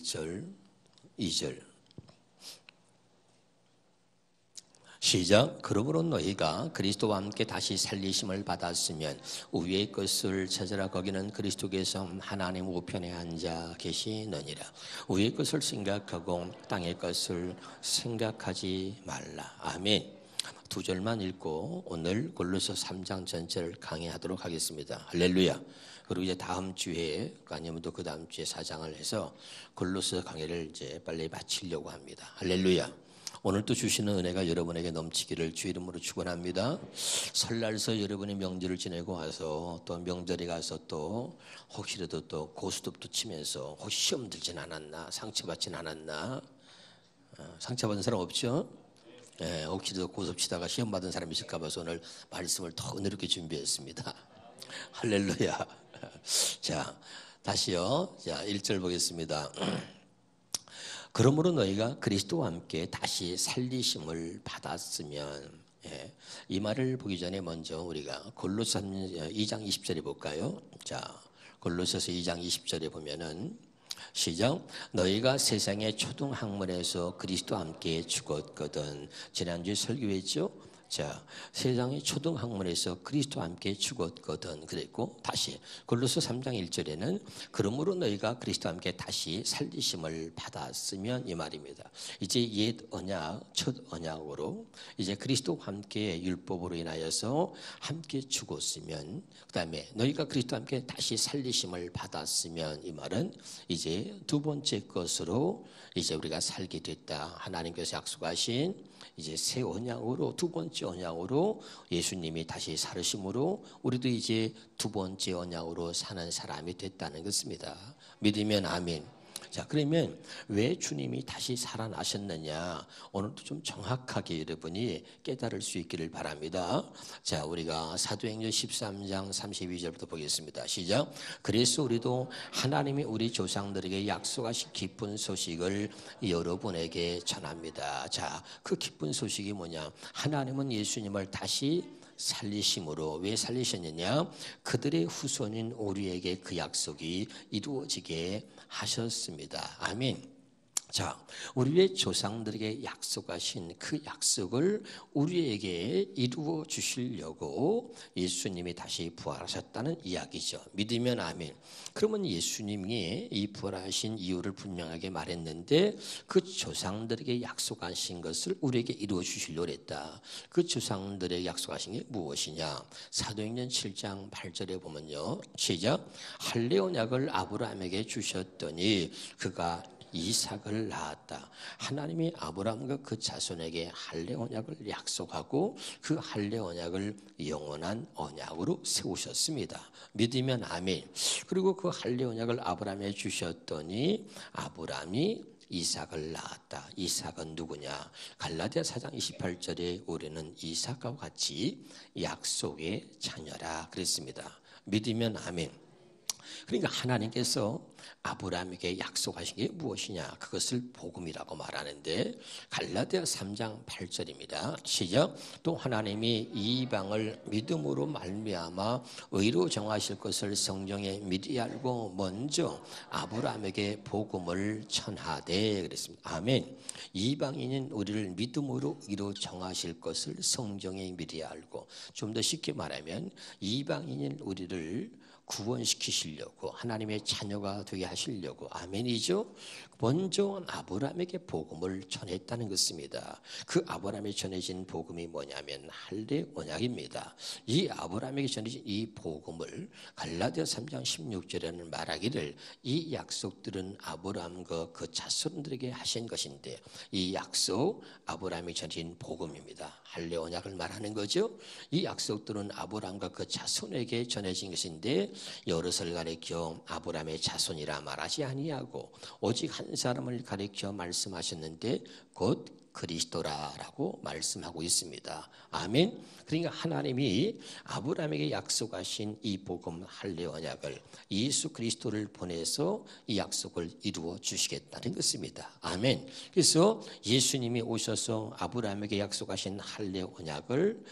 1절, 2절. 시작. 그러므로 너희가 그리스도와 함께 다시 살리심을 받았으면 위의 것을 찾으라. 거기는 그리스도께서 하나님 우편에 앉아 계시느니라. 위의 것을 생각하고 땅의 것을 생각하지 말라. 아멘. 두 절만 읽고 오늘 골로새 3장 전체를 강의하도록 하겠습니다. 할렐루야. 그리고 이제 다음 주에 아니면 또 그 다음 주에 4장을 해서 골로새 강의를 이제 빨리 마치려고 합니다. 할렐루야. 오늘 또 주시는 은혜가 여러분에게 넘치기를 주 이름으로 축원합니다. 설날서 여러분이 명절을 지내고 와서 또 명절에 가서 또 혹시라도 또 고스톱도 치면서 혹시 시험 들진 않았나, 상처받진 않았나. 상처받은 사람 없죠? 예, 혹시도 고스톱 치다가 시험 받은 사람이 있을까 봐서 오늘 말씀을 더 은혜롭게 준비했습니다. 할렐루야. 자, 다시요. 자, 1절 보겠습니다. 그러므로 너희가 그리스도와 함께 다시 살리심을 받았으면, 이 말을 보기 전에 먼저 우리가 골로새 2장 20절에 볼까요? 자, 골로새서 2장 20절에 보면은 시작. 너희가 세상의 초등학문에서 그리스도와 함께 죽었거든. 지난주에 설교했죠? 자, 세상의 초등학문에서 그리스도와 함께 죽었거든 그랬고, 다시 골로새 3장 1절에는 그러므로 너희가 그리스도와 함께 다시 살리심을 받았으면, 이 말입니다. 이제 옛 언약, 첫 언약으로 이제 그리스도와 함께 율법으로 인하여서 함께 죽었으면, 그 다음에 너희가 그리스도와 함께 다시 살리심을 받았으면, 이 말은 이제 두 번째 것으로 이제 우리가 살게 됐다. 하나님께서 약속하신 이제 새 언약으로, 두 번째 언약으로 예수님이 다시 살으심으로 우리도 이제 두 번째 언약으로 사는 사람이 됐다는 것입니다. 믿으면 아멘. 자, 그러면 왜 주님이 다시 살아나셨느냐? 오늘도 좀 정확하게 여러분이 깨달을 수 있기를 바랍니다. 자, 우리가 사도행전 13장 32절부터 보겠습니다. 시작. 그래서 우리도 하나님이 우리 조상들에게 약속하신 기쁜 소식을 여러분에게 전합니다. 자, 그 기쁜 소식이 뭐냐? 하나님은 예수님을 다시 살리심으로, 왜 살리셨느냐? 그들의 후손인 우리에게 그 약속이 이루어지게 하셨습니다. 아멘. 자, 우리의 조상들에게 약속하신 그 약속을 우리에게 이루어 주시려고 예수님이 다시 부활하셨다는 이야기죠. 믿으면 아멘. 그러면 예수님이 이 부활하신 이유를 분명하게 말했는데, 그 조상들에게 약속하신 것을 우리에게 이루어 주시려고 했다. 그 조상들에게 약속하신 게 무엇이냐? 사도행전 7장 8절에 보면요. 시작. 할례 언약을 아브라함에게 주셨더니 그가 이삭을 낳았다. 하나님이 아브라함과 그 자손에게 할례 언약을 약속하고 그 할례 언약을 영원한 언약으로 세우셨습니다. 믿으면 아멘. 그리고 그 할례 언약을 아브라함에 주셨더니 아브라함이 이삭을 낳았다. 이삭은 누구냐? 갈라디아 4장 28절에 우리는 이삭과 같이 약속의 자녀라 그랬습니다. 믿으면 아멘. 그러니까 하나님께서 아브라함에게 약속하신 게 무엇이냐? 그것을 복음이라고 말하는데, 갈라디아 3장 8절입니다. 시작. 또 하나님이 이방을 믿음으로 말미암아 의로 정하실 것을 성경에 미리 알고 먼저 아브라함에게 복음을 전하되 그랬습니다. 아멘. 이방인인 우리를 믿음으로 의로 정하실 것을 성경에 미리 알고, 좀 더 쉽게 말하면 이방인인 우리를 구원시키시려고, 하나님의 자녀가 되게 하시려고, 아멘이죠? 먼저 아브라함에게 복음을 전했다는 것입니다. 그 아브라함에 전해진 복음이 뭐냐면 할례 언약입니다. 이 아브라함에게 전해진 이 복음을 갈라디아 3장 16절에는 말하기를 이 약속들은 아브라함과 그 자손들에게 하신 것인데, 이 약속 아브라함이 전해진 복음입니다. 할례 언약을 말하는 거죠. 이 약속들은 아브라함과 그 자손에게 전해진 것인데, 여럿을 가리켜 아브라함의 자손이라 말하지 아니하고 오직 한 사람을 가리켜 말씀하셨는데 곧 그리스도라라고 말씀하고 있습니다. 아멘. 그러니까 하나님이 아브라함에게 약속하신 이 복음 할례 언약을 예수 그리스도를 보내서 이 약속을 이루어 주시겠다는 것입니다. 아멘. 그래서 예수님이 오셔서 아브라함에게 약속하신 할례 언약을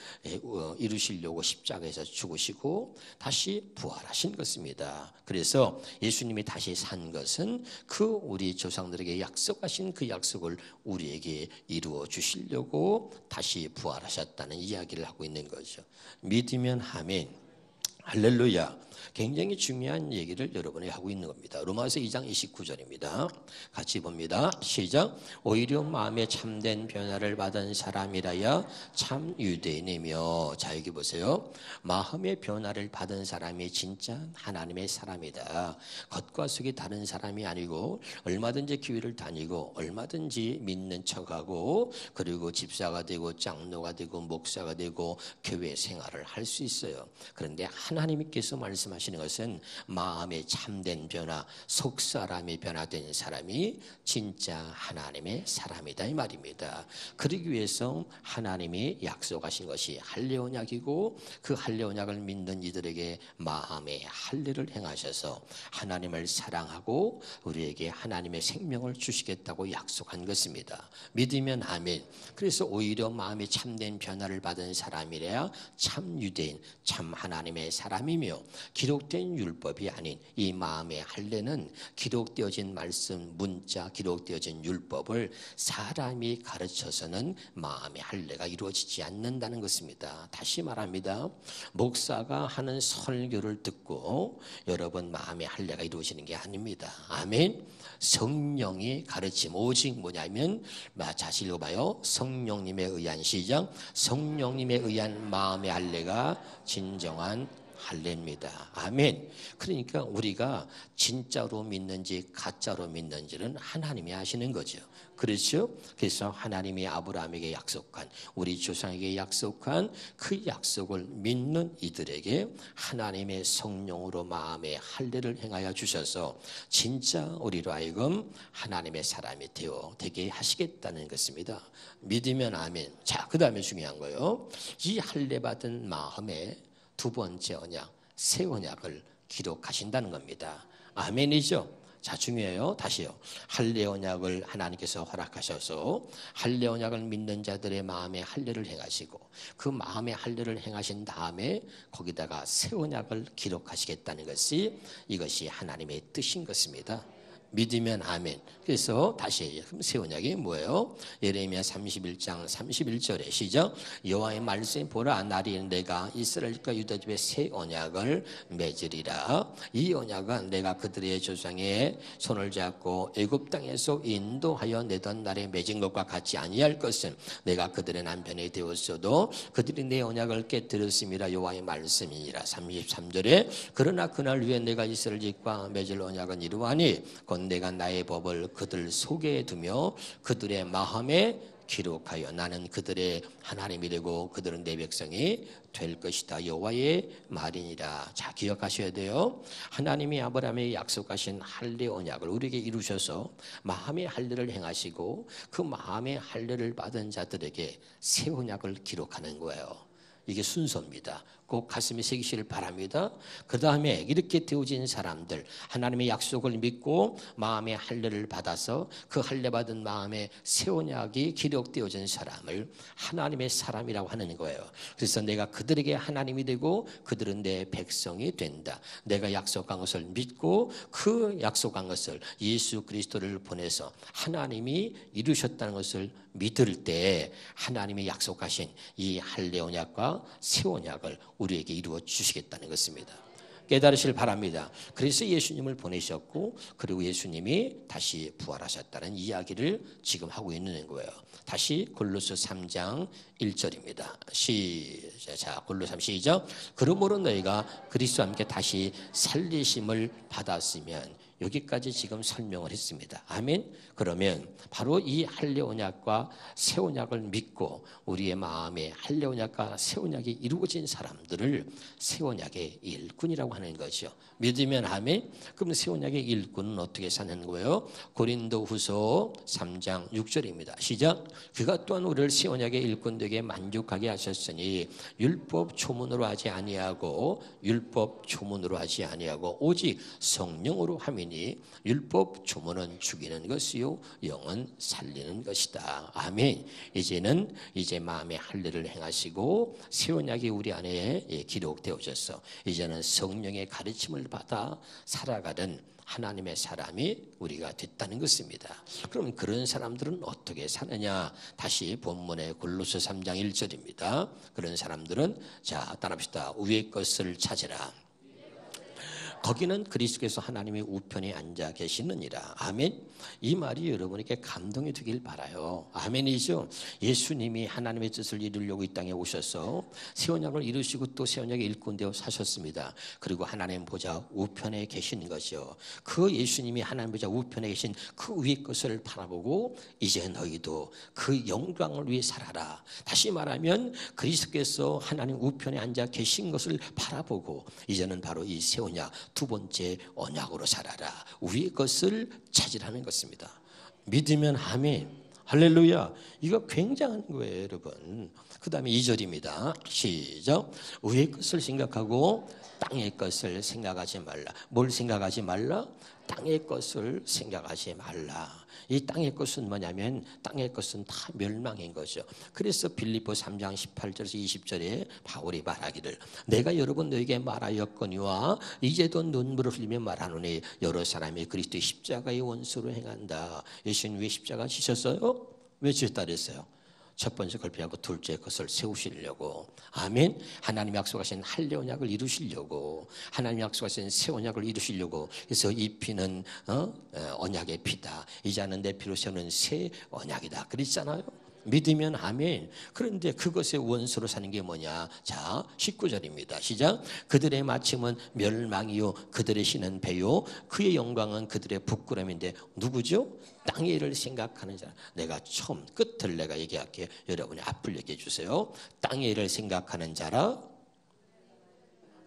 이루시려고 십자가에서 죽으시고 다시 부활하신 것입니다. 그래서 예수님이 다시 산 것은 그 우리 조상들에게 약속하신 그 약속을 우리에게 이루어 주시려고 다시 부활하셨다는 이야기를 하고 있는 거죠. 믿으면 아멘. 할렐루야. 굉장히 중요한 얘기를 여러분이 하고 있는 겁니다. 로마서 2장 29절입니다. 같이 봅니다. 시작. 오히려 마음에 참된 변화를 받은 사람이라야 참 유대인이며. 자, 여기 보세요. 마음의 변화를 받은 사람이 진짜 하나님의 사람이다. 겉과 속이 다른 사람이 아니고 얼마든지 교회를 다니고 얼마든지 믿는 척하고 그리고 집사가 되고 장로가 되고 목사가 되고 교회 생활을 할 수 있어요. 그런데 하나님께서 말씀하시는 것은 마음의 참된 변화, 속사람이 변화된 사람이 진짜 하나님의 사람이다 이 말입니다. 그러기 위해서 하나님이 약속하신 것이 할례 언약이고 그 할례 언약을 믿는 이들에게 마음의 할례를 행하셔서 하나님을 사랑하고 우리에게 하나님의 생명을 주시겠다고 약속한 것입니다. 믿으면 아멘. 그래서 오히려 마음에 참된 변화를 받은 사람이래야 참 유대인, 참 하나님의 사람이며 기록된 율법이 아닌 이 마음의 할례는 기록되어진 말씀, 문자, 기록되어진 율법을 사람이 가르쳐서는 마음의 할례가 이루어지지 않는다는 것입니다. 다시 말합니다. 목사가 하는 설교를 듣고 여러분 마음의 할례가 이루어지는 게 아닙니다. 아멘. 성령이 가르침 오직 뭐냐면 다시 읽어봐요. 성령님에 의한 시작. 성령님에 의한 마음의 할례가 진정한 할례입니다. 아멘. 그러니까 우리가 진짜로 믿는지 가짜로 믿는지는 하나님이 아시는 거죠. 그렇죠? 그래서 하나님이 아브라함에게 약속한 우리 조상에게 약속한 그 약속을 믿는 이들에게 하나님의 성령으로 마음의 할례를 행하여 주셔서 진짜 우리로 하여금 하나님의 사람이 되게 하시겠다는 것입니다. 믿으면 아멘. 자, 그 다음에 중요한 거예요. 이 할례 받은 마음에 두 번째 언약, 새 언약을 기록하신다는 겁니다. 아멘이죠? 자, 중요해요. 다시요. 할례 언약을 하나님께서 허락하셔서 할례 언약을 믿는 자들의 마음에 할례를 행하시고 그 마음의 할례를 행하신 다음에 거기다가 새 언약을 기록하시겠다는 것이 이것이 하나님의 뜻인 것입니다. 믿으면 아멘. 그래서 다시 새 언약이 뭐예요? 예레미야 31장 31절에 시작. 여호와의 말씀 보라 나리 내가 이스라엘과 유다 집에 새 언약을 맺으리라. 이 언약은 내가 그들의 조상의 손을 잡고 애굽 땅에서 인도하여 내던 날에 맺은 것과 같이 아니할 것은 내가 그들의 남편이 되었어도 그들이 내 언약을 깨뜨렸음이라 여호와의 말씀이니라. 33절에 그러나 그날 위에 내가 이스라엘 집과 맺을 언약은 이루하니 내가 나의 법을 그들 속에 두며 그들의 마음에 기록하여 나는 그들의 하나님이 되고 그들은 내 백성이 될 것이다. 여호와의 말이니라. 자, 기억하셔야 돼요. 하나님이 아브라함에게 약속하신 할례 언약을 우리에게 이루셔서 마음의 할례를 행하시고 그 마음의 할례를 받은 자들에게 새 언약을 기록하는 거예요. 이게 순서입니다. 꼭 가슴에 새기시길 바랍니다. 그 다음에 이렇게 되어진 사람들 하나님의 약속을 믿고 마음의 할례를 받아서 그 할례 받은 마음의 새 언약이 기록되어진 사람을 하나님의 사람이라고 하는 거예요. 그래서 내가 그들에게 하나님이 되고 그들은 내 백성이 된다. 내가 약속한 것을 믿고 그 약속한 것을 예수 그리스도를 보내서 하나님이 이루셨다는 것을 믿을 때 하나님이 약속하신 이 할례 언약과 새 언약을 우리에게 이루어 주시겠다는 것입니다. 깨달으시길 바랍니다. 그래서 예수님을 보내셨고 그리고 예수님이 다시 부활하셨다는 이야기를 지금 하고 있는 거예요. 다시 골로새 3장 1절입니다. 시작. 골로새 3 시작. 그러므로 너희가 그리스도와 함께 다시 살리심을 받았으면 여기까지 지금 설명을 했습니다. 아멘. 그러면 바로 이 할례 언약과 새 언약을 믿고 우리의 마음에 할례 언약과 새 언약이 이루어진 사람들을 새 언약의 일꾼이라고 하는 거죠. 믿으면 아멘. 그럼 새 언약의 일꾼은 어떻게 사는 거예요? 고린도후서 3장 6절입니다. 시작. 그가 또한 우리를 새 언약의 일꾼 되게 만족하게 하셨으니 율법 조문으로 하지 아니하고 율법 조문으로 하지 아니하고 오직 성령으로 함이니 율법 조문은 죽이는 것이요 영은 살리는 것이다. 아멘. 이제는 마음의 할례를 행하시고 새 언약이 우리 안에 기록되어져서 이제는 성령의 가르침을 받아 살아가는 하나님의 사람이 우리가 됐다는 것입니다. 그럼 그런 사람들은 어떻게 사느냐? 다시 본문의 골로새 3장 1절입니다. 그런 사람들은 자 따라합시다. 위의 것을 찾으라. 거기는 그리스도께서 하나님의 우편에 앉아 계시느니라. 아멘. 이 말이 여러분에게 감동이 되길 바라요. 아멘이죠. 예수님이 하나님의 뜻을 이루려고 이 땅에 오셔서 새 언약을 이루시고 또 새 언약의 일꾼 되어 사셨습니다. 그리고 하나님 보좌 우편에 계신 것이요. 그 예수님이 하나님 보좌 우편에 계신 그 위의 것을 바라보고 이제 너희도 그 영광을 위해 살아라. 다시 말하면 그리스도께서 하나님 우편에 앉아 계신 것을 바라보고 이제는 바로 이 새 언약 두 번째 언약으로 살아라. 위의 것을 찾으라는 것입니다. 믿으면 아멘. 할렐루야. 이거 굉장한 거예요, 여러분. 그 다음에 2절입니다. 시작. 위의 것을 생각하고 땅의 것을 생각하지 말라. 뭘 생각하지 말라? 땅의 것을 생각하지 말라. 이 땅의 것은 뭐냐면 땅의 것은 다 멸망인 거죠. 그래서 빌립보 3장 18절에서 20절에 바울이 말하기를 내가 여러분 너에게 말하였거니와 이제도 눈물을 흘리며 말하노니 여러 사람이 그리스도의 십자가의 원수로 행한다. 예수님 왜 십자가 지셨어요? 왜 지셨다 그랬어요? 첫 번째 걸 피하고 둘째 것을 세우시려고. 아멘. 하나님 약속하신 할례 언약을 이루시려고. 하나님 약속하신 새 언약을 이루시려고. 그래서 이 피는 언약의 피다. 이 자는 내 피로 세우는 새 언약이다. 그랬잖아요. 믿으면 아멘. 그런데 그것의 원수로 사는 게 뭐냐? 자, 19절입니다. 시작. 그들의 마침은 멸망이요 그들의 신은 배요 그의 영광은 그들의 부끄러움인데 누구죠? 땅의 일을 생각하는 자. 내가 처음 끝을 내가 얘기할게요. 여러분이 앞을 얘기해 주세요. 땅의 일을 생각하는 자라.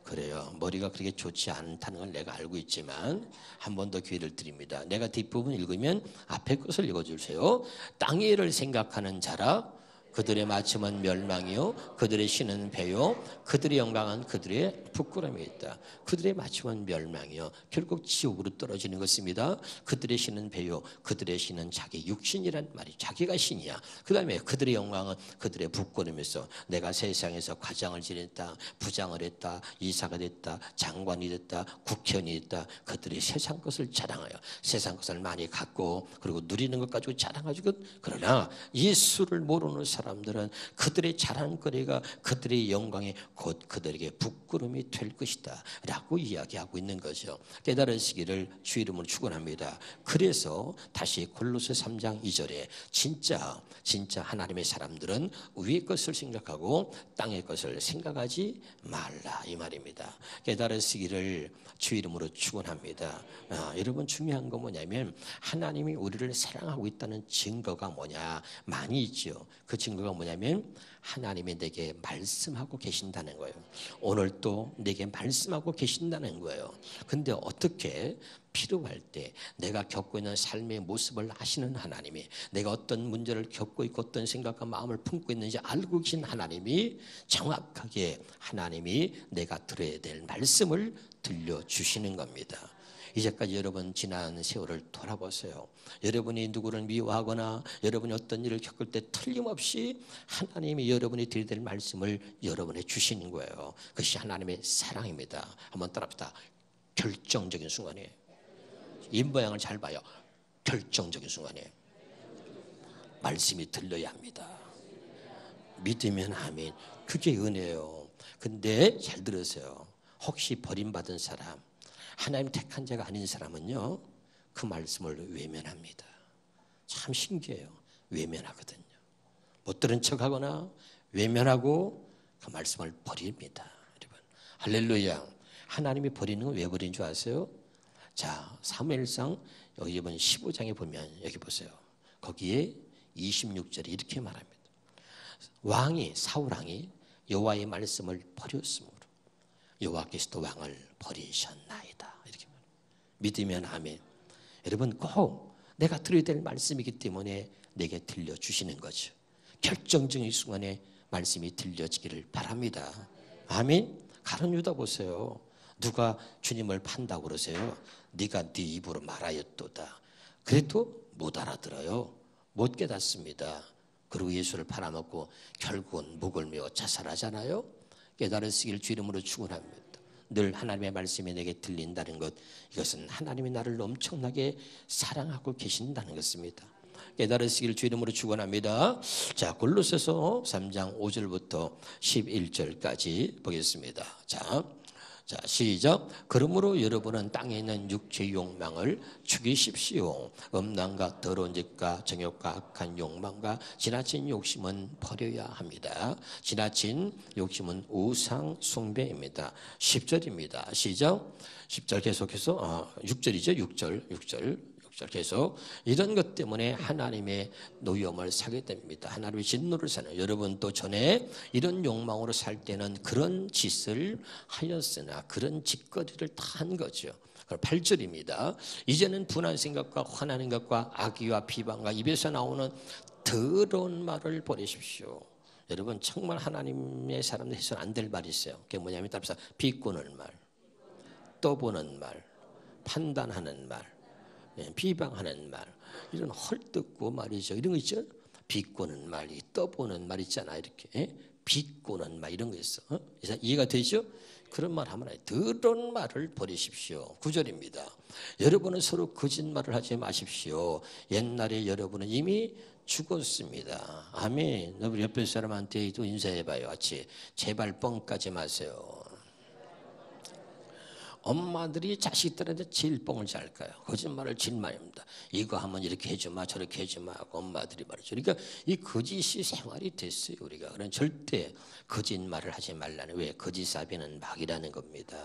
그래요. 머리가 그렇게 좋지 않다는 걸 내가 알고 있지만 한 번 더 기회를 드립니다. 내가 뒷부분 읽으면 앞에 것을 읽어주세요. 땅의 일을 생각하는 자라. 그들의 마침은 멸망이요 그들의 신은 배요 그들의 영광은 그들의 부끄러움이 있다. 그들의 마침은 멸망이요 결국 지옥으로 떨어지는 것입니다. 그들의 신은 배요 그들의 신은 자기 육신이란 말이 자기가 신이야. 그 다음에 그들의 영광은 그들의 부끄러움에서 내가 세상에서 과장을 지냈다 부장을 했다 이사가 됐다 장관이 됐다 국회의원이 됐다. 그들이 세상 것을 자랑하여 세상 것을 많이 갖고 그리고 누리는 것 가지고 자랑하지고 그러나 예수를 모르는 사람들은 그들의 자랑거리가 그들의 영광에 곧 그들에게 부끄러움이 될 것이다 라고 이야기하고 있는 거죠. 깨달으시기를 주 이름으로 축원합니다. 그래서 다시 골로새 3장 2절에 진짜 하나님의 사람들은 위의 것을 생각하고 땅의 것을 생각하지 말라 이 말입니다. 깨달으시기를 주 이름으로 축원합니다. 여러분 중요한 건 뭐냐면 하나님이 우리를 사랑하고 있다는 증거가 뭐냐 많이 있죠. 그 증거가 뭐냐면 하나님이 내게 말씀하고 계신다는 거예요. 오늘 또 내게 말씀하고 계신다는 거예요. 근데 어떻게 필요할 때 내가 겪고 있는 삶의 모습을 아시는 하나님이 내가 어떤 문제를 겪고 있고 어떤 생각과 마음을 품고 있는지 알고 계신 하나님이 정확하게 하나님이 내가 들어야 될 말씀을 들려주시는 겁니다. 이제까지 여러분 지난 세월을 돌아보세요. 여러분이 누구를 미워하거나 여러분이 어떤 일을 겪을 때 틀림없이 하나님이 여러분이 드려야 될 말씀을 여러분에 주시는 거예요. 그것이 하나님의 사랑입니다. 한번 따라합시다. 결정적인 순간이에요. 이 모양을 잘 봐요. 결정적인 순간이에요. 말씀이 들려야 합니다. 믿으면 아멘. 그게 은혜예요. 근데 잘 들으세요. 혹시 버림받은 사람 하나님 택한 자가 아닌 사람은요 그 말씀을 외면합니다. 참 신기해요. 외면하거든요. 못 들은 척하거나 외면하고 그 말씀을 버립니다. 여러분 할렐루야. 하나님이 버리는 건 왜 버린 줄 아세요? 자, 사무엘상 여기 이번 15장에 보면 여기 보세요. 거기에 26절에 이렇게 말합니다. 사울 왕이 여호와의 말씀을 버렸으므로 여호와께서도 왕을 버리셨나이다. 이렇게 말합니다. 믿으면 아멘. 여러분 꼭 내가 들어야 될 말씀이기 때문에 내게 들려주시는 거죠. 결정적인 순간에 말씀이 들려지기를 바랍니다. 아멘. 가룟 유다 보세요. 누가 주님을 판다고 그러세요? 네가 네 입으로 말하였도다. 그래도 못 알아들어요. 못 깨닫습니다. 그리고 예수를 팔아먹고 결국은 목을 메어 자살하잖아요. 깨달으시길 주 이름으로 축원합니다. 늘 하나님의 말씀이 내게 들린다는 것, 이것은 하나님이 나를 엄청나게 사랑하고 계신다는 것입니다. 깨달으시길 주 이름으로 축원합니다. 자, 골로새서 3장 5절부터 11절까지 보겠습니다. 자, 시작. 그러므로 여러분은 땅에 있는 육체의 욕망을 죽이십시오. 음란과 더러운 짓과 정욕과 악한 욕망과 지나친 욕심은 버려야 합니다. 지나친 욕심은 우상 숭배입니다. 10절입니다. 시작. 10절 계속해서 6절이죠. 6절 계속 이런 것 때문에 하나님의 노염을 사게 됩니다. 하나님의 진노를 사는 여러분 또 전에 이런 욕망으로 살 때는 그런 짓을 하였으나 그런 짓거리를 다 한 거죠. 8절입니다. 이제는 분한 생각과 화나는 것과 악의와 비방과 입에서 나오는 더러운 말을 버리십시오. 여러분 정말 하나님의 사람들 해서는 안 될 말이 있어요. 그게 뭐냐면 답사 비꼬는 말, 떠보는 말, 판단하는 말, 비방하는 말, 이런 헐뜯고 말이죠. 이런 거 있죠. 비꼬는 말, 떠보는 말 있잖아. 이렇게 비꼬는 말 이런 거 있어. 이해가 되죠? 그런 말 하면 더러운 말을 버리십시오. 9절입니다. 여러분은 서로 거짓말을 하지 마십시오. 옛날에 여러분은 이미 죽었습니다. 아멘. 우리 옆에 사람한테도 인사해봐요. 같이. 제발 뻥 까지 마세요. 엄마들이 자식들한테 제일 뻥을 잘 까요. 거짓말을 제일 많이 합니다. 이거 하면 이렇게 해주마 저렇게 해주마 하고 엄마들이 말이죠. 그러니까 이 거짓이 생활이 됐어요. 우리가. 그런 절대 거짓말을 하지 말라는, 왜? 거짓사비는 막이라는 겁니다.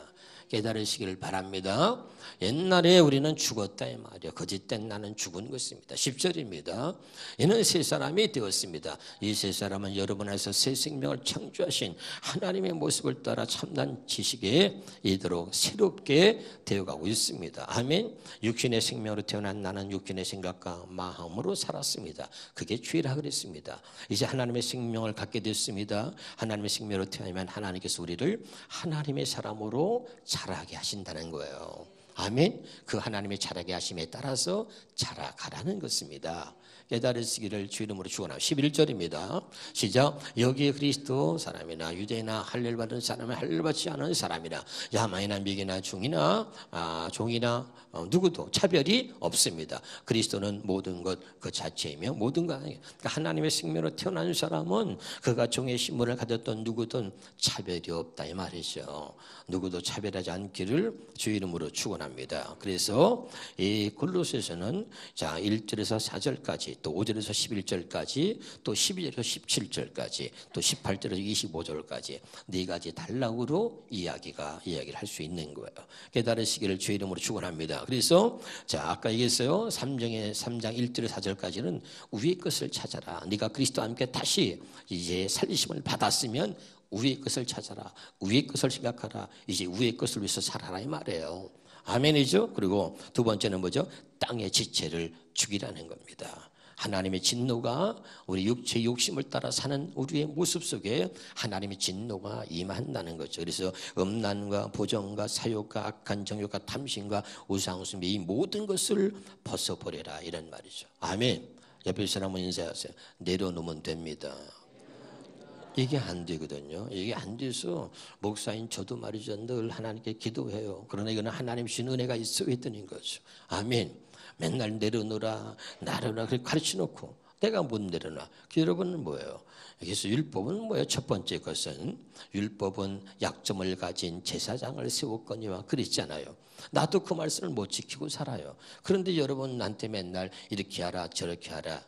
깨달으시기를 바랍니다. 옛날에 우리는 죽었다 이 말이야. 거짓된 나는 죽은 것입니다. 10절입니다. 이는 새 사람이 되었습니다. 이 새 사람은 여러분 안에서 새 생명을 창조하신 하나님의 모습을 따라 참난 지식에 이르도록 새롭게 되어가고 있습니다. 아멘. 육신의 생명으로 태어난 나는 육신의 생각과 마음으로 살았습니다. 그게 죄라 그랬습니다. 이제 하나님의 생명을 갖게 됐습니다. 하나님의 생명으로 태어나면 하나님께서 우리를 하나님의 사람으로 자라게 하신다는 거예요. 아멘. 그 하나님의 자라게 하심에 따라서 자라가라는 것입니다. 깨달으시기를 주 이름으로 축원합니다. 11절입니다. 시작. 여기에 그리스도 사람이나 유대나 할례받은 사람이나 할례받지 않은 사람이나 야만이나 미개나 중이나 종이나 누구도 차별이 없습니다. 그리스도는 모든 것 그 자체이며 모든 것 아니에요. 그러니까 하나님의 생명으로 태어난 사람은 그가 종의 신분을 가졌던 누구든 차별이 없다 이 말이죠. 누구도 차별하지 않기를 주 이름으로 축원합니다. 그래서 이 골로새서는 자 1절에서 4절까지 또 5절에서 11절까지 또 12절에서 17절까지 또 18절에서 25절까지 네 가지 단락으로 이야기를 할 수 있는 거예요. 깨달으시기를 주 이름으로 축원합니다. 그래서 자 아까 얘기했어요. 3장 1절에서 4절까지는 위의 것을 찾아라. 네가 그리스도와 함께 다시 이제 살리심을 받았으면 위의 것을 찾아라. 위의 것을 생각하라. 이제 위의 것을 위해서 살아라 이 말이에요. 아멘이죠. 그리고 두 번째는 뭐죠? 땅의 지체를 죽이라는 겁니다. 하나님의 진노가 우리 육체의 욕심을 따라 사는 우리의 모습 속에 하나님의 진노가 임한다는 거죠. 그래서 음란과 보정과 사욕과 악한 정욕과 탐심과 우상숭배 이 모든 것을 벗어버려라 이런 말이죠. 아멘. 옆에 사람은 인사하세요. 내려놓으면 됩니다. 이게 안 되거든요. 이게 안 돼서 목사인 저도 말이죠. 늘 하나님께 기도해요. 그러나 이거는 하나님 주신 은혜가 있어야 되는 거죠. 아멘. 맨날 내려놓으라 나르라 그렇게 가르쳐놓고 내가 못 내려놔. 여러분은 뭐예요? 그래서 율법은 뭐예요? 첫 번째 것은 율법은 약점을 가진 제사장을 세웠거니와 그랬잖아요. 나도 그 말씀을 못 지키고 살아요. 그런데 여러분 나한테 맨날 이렇게 하라 저렇게 하라.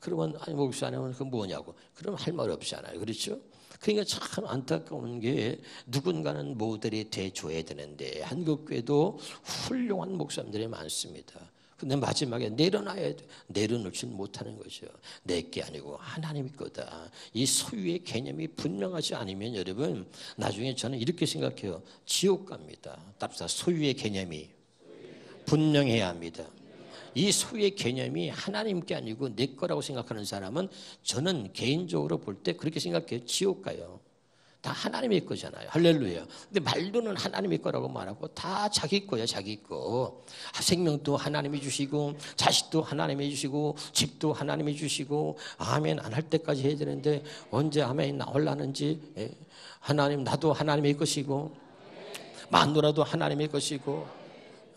그러면 아니 목사님은 그 뭐냐고. 그럼 할 말 없잖아요. 그렇죠? 그러니까 참 안타까운 게 누군가는 모델이 돼줘야 되는데 한국 교회도 훌륭한 목사님들이 많습니다. 근데 마지막에 내려놔야 돼. 내려놓지 못하는 거죠. 내 게 아니고 하나님의 거다. 이 소유의 개념이 분명하지 않으면 여러분 나중에 저는 이렇게 생각해요. 지옥 갑니다. 답사 소유의 개념이 분명해야 합니다. 이 소유의 개념이 하나님께 아니고 내 거라고 생각하는 사람은 저는 개인적으로 볼 때 그렇게 생각해요. 지옥 가요. 다 하나님의 거잖아요. 할렐루야. 근데 말로는 하나님의 거라고 말하고 다 자기 거야, 자기 거. 생명도 하나님이 주시고 자식도 하나님이 주시고 집도 하나님이 주시고 아멘 안 할 때까지 해야 되는데 언제 아멘 나올라는지. 하나님 나도 하나님의 것이고 마누라도 하나님의 것이고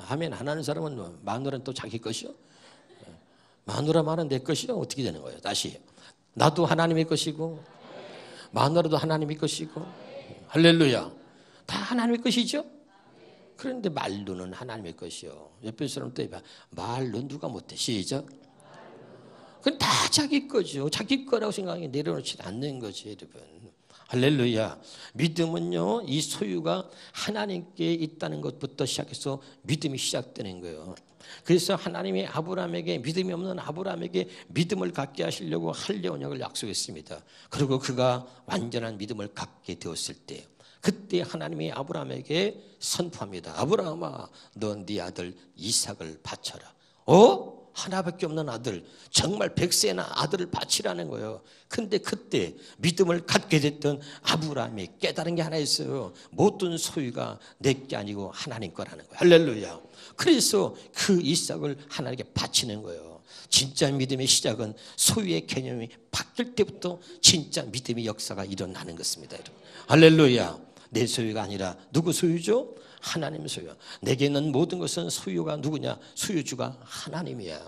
아멘 안 하는 사람은 마누라는 또 자기 것이요. 마누라 말은 내 것이요. 어떻게 되는 거예요? 다시 나도 하나님의 것이고 마누라도 하나님의 것이고 할렐루야 다 하나님의 것이죠. 그런데 말로는 하나님의 것이요. 옆에 사람 또 해봐. 말로 누가 못해. 시작. 그건 다 자기 거죠. 자기 거라고 생각하기 내려놓지 않는 거지 여러분. 할렐루야. 믿음은요 이 소유가 하나님께 있다는 것부터 시작해서 믿음이 시작되는 거예요. 그래서 하나님이 아브라함에게 믿음이 없는 아브라함에게 믿음을 갖게 하시려고 할례 언약을 약속했습니다. 그리고 그가 완전한 믿음을 갖게 되었을 때 그때 하나님이 아브라함에게 선포합니다. 아브라함아 너 네 아들 이삭을 바쳐라. 하나밖에 없는 아들 정말 100세나 아들을 바치라는 거예요. 근데 그때 믿음을 갖게 됐던 아브라함이 깨달은 게 하나 있어요. 모든 소유가 내 게 아니고 하나님 거라는 거예요. 할렐루야. 그래서 그 이삭을 하나님께 바치는 거예요. 진짜 믿음의 시작은 소유의 개념이 바뀔 때부터 진짜 믿음의 역사가 일어나는 것입니다. 여러분. 할렐루야. 내 소유가 아니라 누구 소유죠? 하나님 소유. 내게 있는 모든 것은 소유가 누구냐? 소유주가 하나님이야.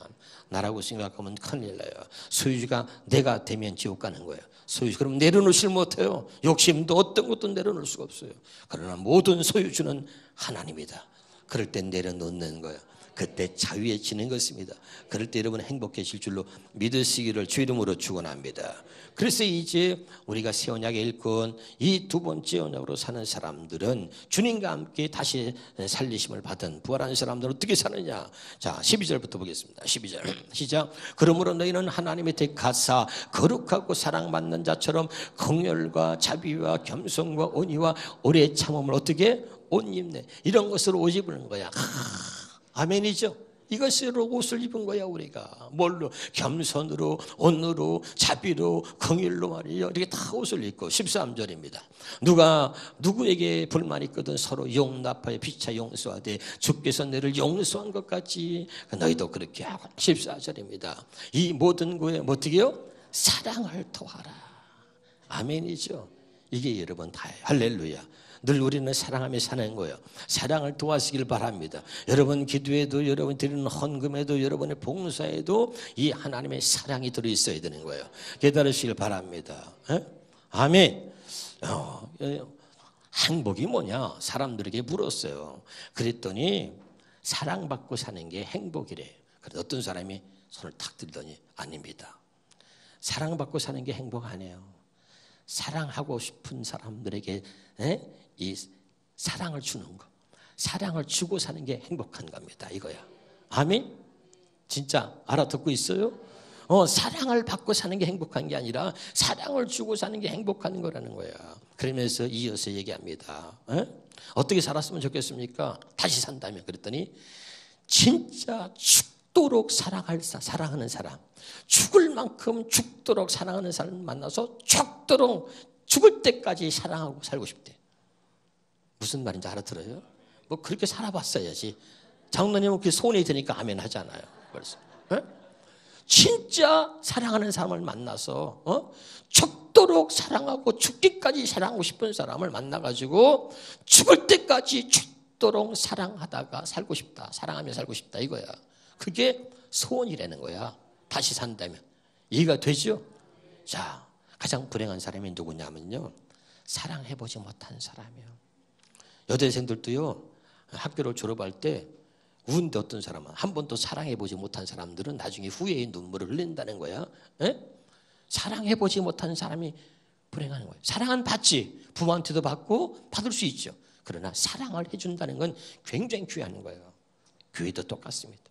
나라고 생각하면 큰일 나요. 소유주가 내가 되면 지옥 가는 거예요. 소유주 그럼 내려놓질 못해요. 욕심도 어떤 것도 내려놓을 수가 없어요. 그러나 모든 소유주는 하나님이다. 그럴 때 내려놓는 거예요. 그때 자유해지는 것입니다. 그럴 때 여러분 행복해질 줄로 믿으시기를 주 이름으로 축원합니다. 그래서 이제 우리가 새 언약에 읽은 이 두 번째 언약으로 사는 사람들은 주님과 함께 다시 살리심을 받은 부활한 사람들은 어떻게 사느냐. 자 12절부터 보겠습니다. 12절 시작. 그러므로 너희는 하나님의 택하사 거룩하고 사랑받는 자처럼 긍휼과 자비와 겸손과 온유와 오래 참음을 어떻게 옷 입네. 이런 것으로 옷 입는 거야. 아멘이죠. 이것으로 옷을 입은 거야 우리가. 뭘로? 겸손으로, 온유로, 자비로, 긍휼로 말이에요. 이렇게 다 옷을 입고 13절입니다. 누가 누구에게 불만 있거든 서로 용납하여 피차 용서하되 주께서 너를 용서한 것 같이 너희도 그렇게 하고. 14절입니다. 이 모든 거에 어떻게 해요? 사랑을 토하라. 아멘이죠. 이게 여러분 다예요. 할렐루야. 늘 우리는 사랑하며 사는 거예요. 사랑을 도와주길 바랍니다. 여러분 기도에도 여러분 드리는 헌금에도 여러분의 봉사에도 이 하나님의 사랑이 들어있어야 되는 거예요. 깨달으시길 바랍니다. 아멘. 행복이 뭐냐? 사람들에게 물었어요. 그랬더니 사랑받고 사는 게 행복이래. 그래서 어떤 사람이 손을 탁 들더니 아닙니다. 사랑받고 사는 게 행복 아니에요. 사랑하고 싶은 사람들에게 이 사랑을 주는 거, 사랑을 주고 사는 게 행복한 겁니다. 이거야. 아멘. 진짜 알아듣고 있어요? 사랑을 받고 사는 게 행복한 게 아니라 사랑을 주고 사는 게 행복한 거라는 거야. 그러면서 이어서 얘기합니다. 어떻게 살았으면 좋겠습니까? 다시 산다면. 그랬더니 진짜 죽도록 사랑하는 사람, 죽을 만큼 죽도록 사랑하는 사람을 만나서 죽도록 죽을 때까지 사랑하고 살고 싶대. 무슨 말인지 알아들어요? 뭐 그렇게 살아봤어야지. 장로님은 그게 소원이 되니까 아멘 하잖아요. 벌써. 진짜 사랑하는 사람을 만나서 죽도록 사랑하고 죽기까지 사랑하고 싶은 사람을 만나가지고 죽을 때까지 죽도록 사랑하다가 살고 싶다. 사랑하며 살고 싶다 이거야. 그게 소원이라는 거야. 다시 산다면. 이해가 되죠? 자, 가장 불행한 사람이 누구냐면요. 사랑해보지 못한 사람이요. 여대생들도요. 학교를 졸업할 때 우는데 어떤 사람은 한 번도 사랑해보지 못한 사람들은 나중에 후회의 눈물을 흘린다는 거야. 사랑해보지 못한 사람이 불행한 거예요. 사랑은 받지. 부모한테도 받고 받을 수 있죠. 그러나 사랑을 해준다는 건 굉장히 귀한 거예요. 교회도 똑같습니다.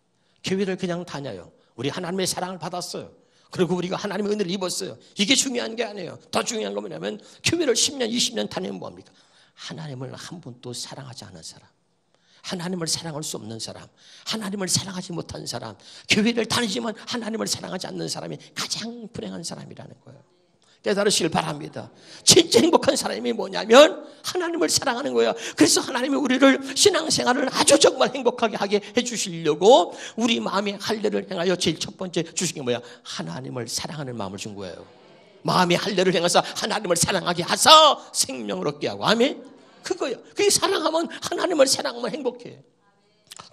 교회를 그냥 다녀요. 우리 하나님의 사랑을 받았어요. 그리고 우리가 하나님의 은혜를 입었어요. 이게 중요한 게 아니에요. 더 중요한 건 뭐냐면 교회를 10년, 20년 다니면 뭐합니까? 하나님을 한 번도 사랑하지 않은 사람, 하나님을 사랑할 수 없는 사람, 하나님을 사랑하지 못한 사람, 교회를 다니지만 하나님을 사랑하지 않는 사람이 가장 불행한 사람이라는 거예요. 깨달으시길 바랍니다. 진짜 행복한 사람이 뭐냐면 하나님을 사랑하는 거예요. 그래서 하나님이 우리를 신앙생활을 아주 정말 행복하게 하게 해주시려고 우리 마음의 할례를 행하여 제일 첫 번째 주신 게 뭐야? 하나님을 사랑하는 마음을 준 거예요. 마음의 할례를 행해서 하나님을 사랑하게 하사 생명을 얻게 하고. 아멘. 그거예요. 그게 사랑하면, 하나님을 사랑하면 행복해.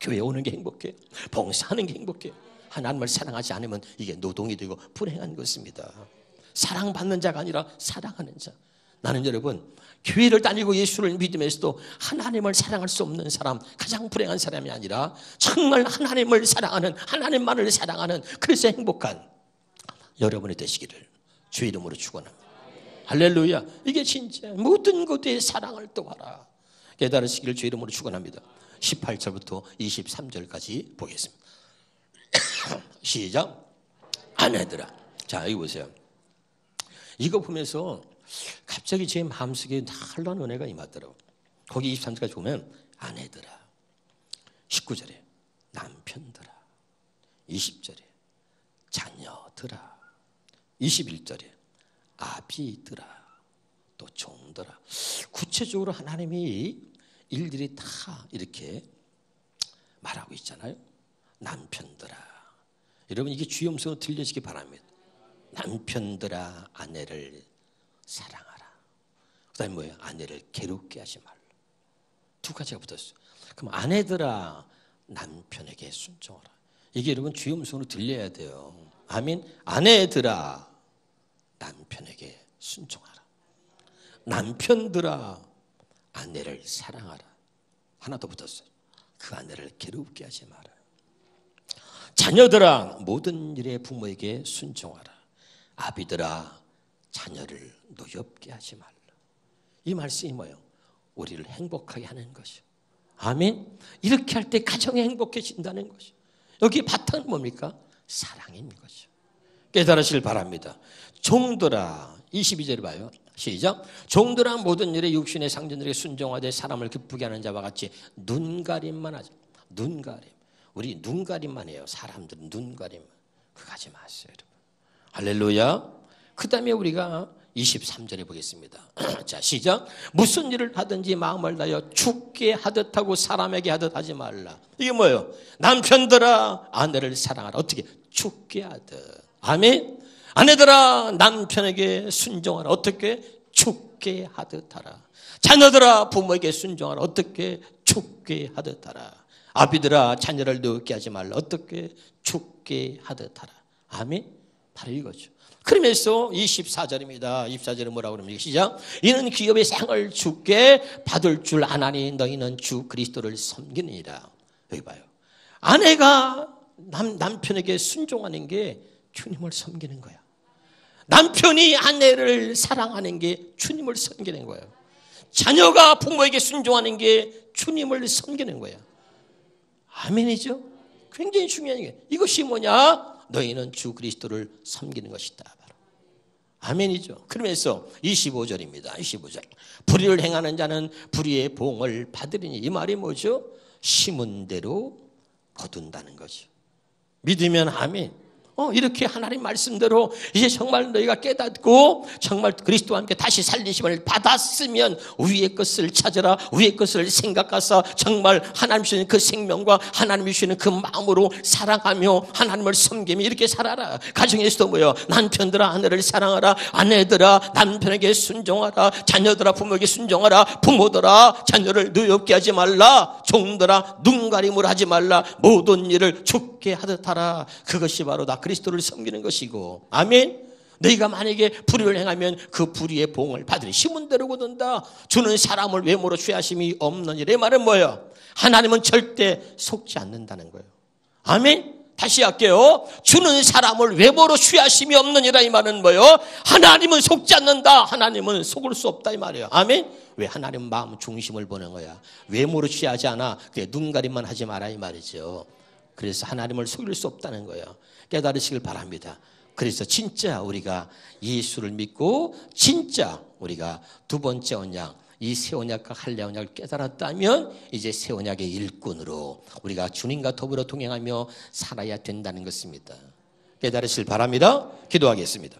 교회 오는 게 행복해. 봉사하는 게 행복해. 하나님을 사랑하지 않으면 이게 노동이 되고 불행한 것입니다. 사랑받는 자가 아니라 사랑하는 자. 나는 여러분, 교회를 다니고 예수를 믿으면서도 하나님을 사랑할 수 없는 사람, 가장 불행한 사람이 아니라 정말 하나님을 사랑하는, 하나님만을 사랑하는, 그래서 행복한 여러분이 되시기를 주의 이름으로 축원합니다. 할렐루야. 이게 진짜 모든 것에 사랑을 또하라. 깨달으시기를 주의 이름으로 축원합니다. 18절부터 23절까지 보겠습니다. 시작. 아내들아. 자, 이거 보세요. 이거 보면서 갑자기 제 마음속에 놀라운 은혜가 임하더라고요. 거기 23절까지 보면 아내들아, 19절에 남편들아, 20절에 자녀들아, 21절에 아비들아, 또 종들아. 구체적으로 하나님이 일들이 다 이렇게 말하고 있잖아요. 남편들아. 여러분, 이게 주의 음성으로 들려지기 바랍니다. 남편들아, 아내를 사랑하라. 그 다음에 뭐예요? 아내를 괴롭게 하지 말라. 두 가지가 붙었어요. 그럼 아내들아, 남편에게 순종하라. 이게 여러분 주의 음성으로 들려야 돼요. 아멘. 아내들아, 남편에게 순종하라. 남편들아, 아내를 사랑하라. 하나 더 붙었어요. 그 아내를 괴롭게 하지 마라. 자녀들아, 모든 일에 부모에게 순종하라. 아비들아, 자녀를 노엽게 하지 말라. 이 말씀이 뭐예요? 우리를 행복하게 하는 것이요. 아멘. 이렇게 할 때 가정이 행복해진다는 것이요. 여기 바탕은 뭡니까? 사랑인 것이요. 깨달으시길 바랍니다. 종들아, 22절에 봐요. 시작. 종들아, 모든 일에 육신의 상전들에게 순종하되 사람을 기쁘게 하는 자와 같이 눈가림만 하지. 눈가림. 우리 눈가림만 해요. 사람들은 눈가림만. 그거 하지 마세요, 여러분. 할렐루야. 그 다음에 우리가 23절에 보겠습니다. 자, 시작. 무슨 일을 하든지 마음을 다하여 죽게 하듯 하고 사람에게 하듯 하지 말라. 이게 뭐예요? 남편들아, 아내를 사랑하라. 어떻게? 죽게 하듯. 아멘. 아내들아, 남편에게 순종하라. 어떻게? 죽게 하듯 하라. 자녀들아, 부모에게 순종하라. 어떻게? 죽게 하듯 하라. 아비들아, 자녀를 노엽게 하지 말라. 어떻게? 죽게 하듯 하라. 아멘. 바로 이거죠. 그러면서 24절입니다. 24절은 뭐라고 그럽니까? 시작. 이는 기업의 상을 주께 받을 줄 아나니 너희는 주 그리스도를 섬기느니라. 여기 봐요. 아내가 남편에게 순종하는 게 주님을 섬기는 거야. 남편이 아내를 사랑하는 게 주님을 섬기는 거예요. 자녀가 부모에게 순종하는 게 주님을 섬기는 거야. 아멘이죠? 굉장히 중요한 게 이것이 뭐냐? 너희는 주 그리스도를 섬기는 것이다. 바로. 아멘이죠. 그러면서 25절입니다. 25절. 불의를 행하는 자는 불의의 보응을 받으리니. 이 말이 뭐죠? 심은 대로 거둔다는 거죠. 믿으면 아멘. 이렇게 하나님 말씀대로 이제 정말 너희가 깨닫고 정말 그리스도와 함께 다시 살리심을 받았으면 위의 것을 찾으라. 위의 것을 생각하사 정말 하나님 주시는 그 생명과 하나님 주시는 그 마음으로 사랑하며 하나님을 섬기며 이렇게 살아라. 가정에서도 뭐요? 남편들아, 아내를 사랑하라. 아내들아, 남편에게 순종하라. 자녀들아, 부모에게 순종하라. 부모들아, 자녀를 노엽게 하지 말라. 종들아, 눈가림을 하지 말라. 모든 일을 죽게 하듯 하라. 그것이 바로 다 그리스도를 섬기는 것이고. 아멘. 너희가 만약에 불의를 행하면 그 불의의 보응을 받으리. 심은 대로 거둔다. 주는 사람을 외모로 취하심이 없는 일의 말은 뭐예요? 하나님은 절대 속지 않는다는 거예요. 아멘. 다시 할게요. 주는 사람을 외모로 취하심이 없느니라. 이 말은 뭐예요? 하나님은 속지 않는다. 하나님은 속을 수 없다 이 말이에요. 아멘. 왜? 하나님은 마음 중심을 보는 거야. 외모로 취하지 않아. 그게 눈 가림만 하지 마라 이 말이죠. 그래서 하나님을 속일 수 없다는 거예요. 깨달으시길 바랍니다. 그래서 진짜 우리가 예수를 믿고 진짜 우리가 두 번째 언약, 이 새 언약과 할례 언약을 깨달았다면 이제 새 언약의 일꾼으로 우리가 주님과 더불어 동행하며 살아야 된다는 것입니다. 깨달으시길 바랍니다. 기도하겠습니다.